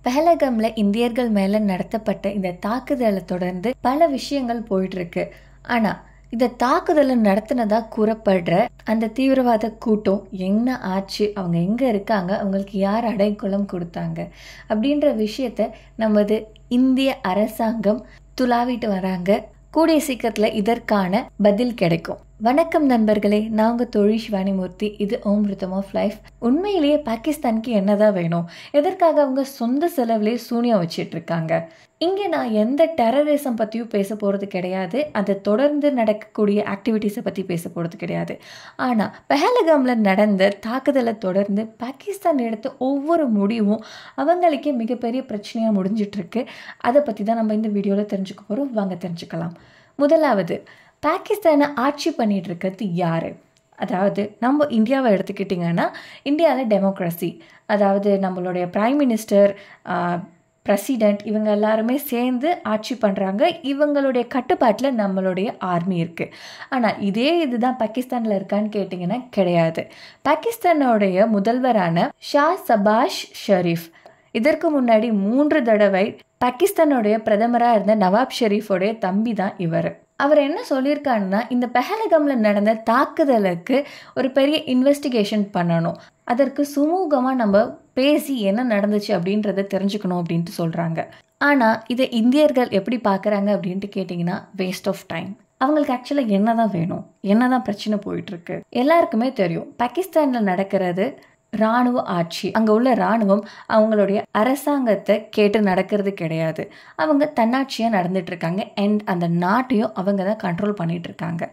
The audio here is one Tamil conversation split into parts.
பஹலகம்ல இந்தியர்கள் மேல நடத்தப்பட்ட இந்த தாக்குதலை தொடர்ந்து பல விஷயங்கள் போயிட்டு இருக்கு. ஆனா இந்த தாக்குதலை நடத்தினதா கூறப்படுற அந்த தீவிரவாத கூட்டம் என்ன ஆச்சு, அவங்க எங்க இருக்காங்க, அவங்களுக்கு யார் அடைக்கலம் கொடுத்தாங்க அப்படின்ற விஷயத்த நமது இந்திய அரசாங்கம் துளாவிட்டு வராங்க. கூடிய சீக்கிரத்துல இதற்கான பதில் கிடைக்கும். வணக்கம் நண்பர்களே, நான் உங்க தோழி சிவானிமூர்த்தி. இது ஓம் ரிதம் ஆஃப் லைஃப். உண்மையிலேயே பாகிஸ்தானுக்கு என்னதான் வேணும்? எதற்காக அவங்க சொந்த செலவுலேயே சூனியம் வச்சிட்டு இருக்காங்க? இங்கே நான் எந்த டெரரிசம் பற்றியும் பேச போகிறது கிடையாது. அதை தொடர்ந்து நடக்கக்கூடிய ஆக்டிவிட்டீஸை பற்றி பேச போகிறது கிடையாது. ஆனால் பஹலகாமில் நடந்த தாக்குதலை தொடர்ந்து பாகிஸ்தான் எடுத்த ஒவ்வொரு முடிவும் அவங்களுக்கே மிகப்பெரிய பிரச்சனையாக முடிஞ்சிட்ருக்கு. அதை பற்றி தான் நம்ம இந்த வீடியோவில் தெரிஞ்சுக்க போகிறோம். வாங்க தெரிஞ்சுக்கலாம். முதலாவது, பாகிஸ்தானை ஆட்சி பண்ணிட்டு இருக்கிறது யார்? அதாவது நம்ம இந்தியாவை எடுத்துக்கிட்டிங்கன்னா இந்தியாவில் டெமோக்ரஸி, அதாவது நம்மளுடைய பிரைம் மினிஸ்டர், பிரசிடெண்ட், இவங்க எல்லாருமே சேர்ந்து ஆட்சி பண்ணுறாங்க. இவங்களுடைய கட்டுப்பாட்டில் நம்மளுடைய ஆர்மி இருக்குது. ஆனால் இதே இதுதான் பாகிஸ்தானில் இருக்கான்னு கேட்டிங்கன்னா கிடையாது. பாகிஸ்தானோடைய முதல்வரான ஷா சபாஷ் ஷெரீஃப் இதற்கு முன்னாடி 3 தடவை பாகிஸ்தானுடைய பிரதமராக இருந்த நவாப் ஷெரீஃபோடைய தம்பி தான் இவர். அவர் என்ன சொல்லியிருக்காருன்னா, இந்த பஹலகமில் நடந்த தாக்குதலுக்கு ஒரு பெரிய இன்வெஸ்டிகேஷன் பண்ணணும், அதற்கு சுமூகமாக நம்ம பேசி என்ன நடந்துச்சு அப்படின்றத தெரிஞ்சுக்கணும் அப்படின்ட்டு சொல்கிறாங்க. ஆனால் இதை இந்தியர்கள் எப்படி பார்க்குறாங்க அப்படின்ட்டு கேட்டிங்கன்னா வேஸ்ட் ஆஃப் டைம். அவங்களுக்கு ஆக்சுவலாக என்ன தான் வேணும், என்ன தான் பிரச்சனை போயிட்டுருக்கு? எல்லாருக்குமே தெரியும் பாகிஸ்தானில் நடக்கிறது இராணுவ ஆட்சி. அங்கே உள்ள இராணுவம் அவங்களுடைய அரசாங்கத்தை கேட்டு நடக்கிறது கிடையாது. அவங்க தன்னாட்சியாக நடந்துட்டு இருக்காங்க. அண்ட் அந்த நாட்டையும் அவங்க தான் கண்ட்ரோல் பண்ணிட்டு இருக்காங்க.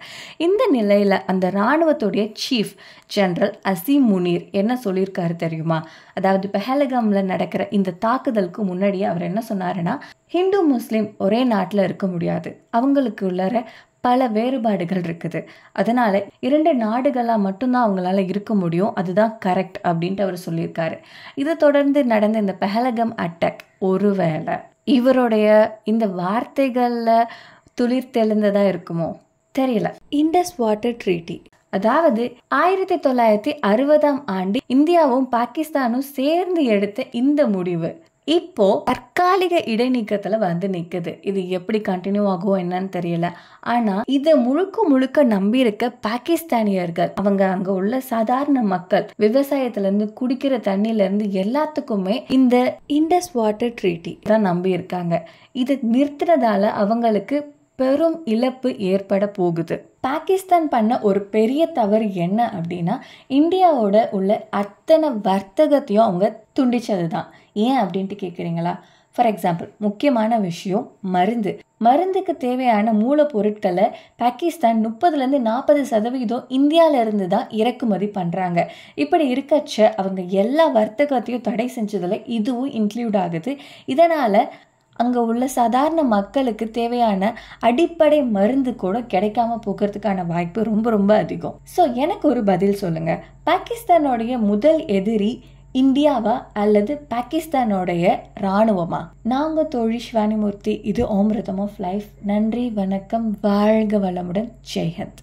இந்த நிலையில் அந்த இராணுவத்துடைய சீஃப் ஜெனரல் அசீம் முனீர் என்ன சொல்லியிருக்காரு தெரியுமா? அதாவது பஹலகாமில் நடக்கிற இந்த தாக்குதலுக்கு முன்னாடியே அவர் என்ன சொன்னாருன்னா, ஹிந்து முஸ்லீம் ஒரே நாட்டில் இருக்க முடியாது, அவங்களுக்கு உள்ளற பல வேறுபாடுகள் இருக்குது, அதனால 2 நாடுகளாக மட்டும்தான் அவங்களால இருக்க முடியும், அதுதான் கரெக்ட் அப்படின்ட்டு அவர் சொல்லியிருக்காரு. இதை தொடர்ந்து நடந்த இந்த பஹலகம் அட்டாக் ஒருவேளை இவருடைய இந்த வார்த்தைகளில் துளிர்த்தெழுந்ததா இருக்குமோ தெரியல. இண்டஸ் வாட்டர் ட்ரீட்டி, அதாவது 1960ஆம் ஆண்டு இந்தியாவும் பாகிஸ்தானும் சேர்ந்து எடுத்த இந்த முடிவு இப்போ தற்காலிக இடைநீக்கத்துல வந்து நிக்குது. இது எப்படி கண்டினியூ ஆகும் என்னன்னு தெரியல. ஆனா இதை முழுக்க நம்பி இருக்க பாகிஸ்தானியர்கள், அவங்க அங்க உள்ள சாதாரண மக்கள், விவசாயத்துல இருந்து குடிக்கிற தண்ணில இருந்து எல்லாத்துக்குமே இந்த இண்டஸ் வாட்டர் ட்ரீட்டி தான் நம்பி இருக்காங்க. இதை நிறுத்துறதால அவங்களுக்கு பெரும் இழப்பு ஏற்பட போகுது. பாகிஸ்தான் பண்ண ஒரு பெரிய தவறு என்ன அப்படின்னா, இந்தியாவோட உள்ள அத்தனை வர்த்தகத்தையும் அவங்க துண்டிச்சது தான். ஏன் அப்படின்ட்டு கேட்குறீங்களா? ஃபார் எக்ஸாம்பிள், முக்கியமான விஷயம் மருந்துக்கு தேவையான மூலப்பொருட்களை பாகிஸ்தான் 30-40% இந்தியாவில இருந்து தான் இறக்குமதி பண்ணுறாங்க. இப்படி இருக்கச்ச அவங்க எல்லா வர்த்தகத்தையும் தடை செஞ்சதில் இதுவும் இன்க்ளூட் ஆகுது. இதனால் அங்கே உள்ள சாதாரண மக்களுக்கு தேவையான அடிப்படை மருந்து கூட கிடைக்காம போகிறதுக்கான வாய்ப்பு ரொம்ப அதிகம். ஸோ எனக்கு ஒரு பதில் சொல்லுங்க, பாகிஸ்தானோடைய முதல் எதிரி இந்தியாவா அல்லது பாகிஸ்தானோடைய இராணுவமா? நாங்கள் தோழி சிவானிமூர்த்தி. இது ஓம் ரிதம் ஆஃப் லைஃப். நன்றி, வணக்கம், வாழ்க வளமுடன், ஜெய்ஹிந்த்.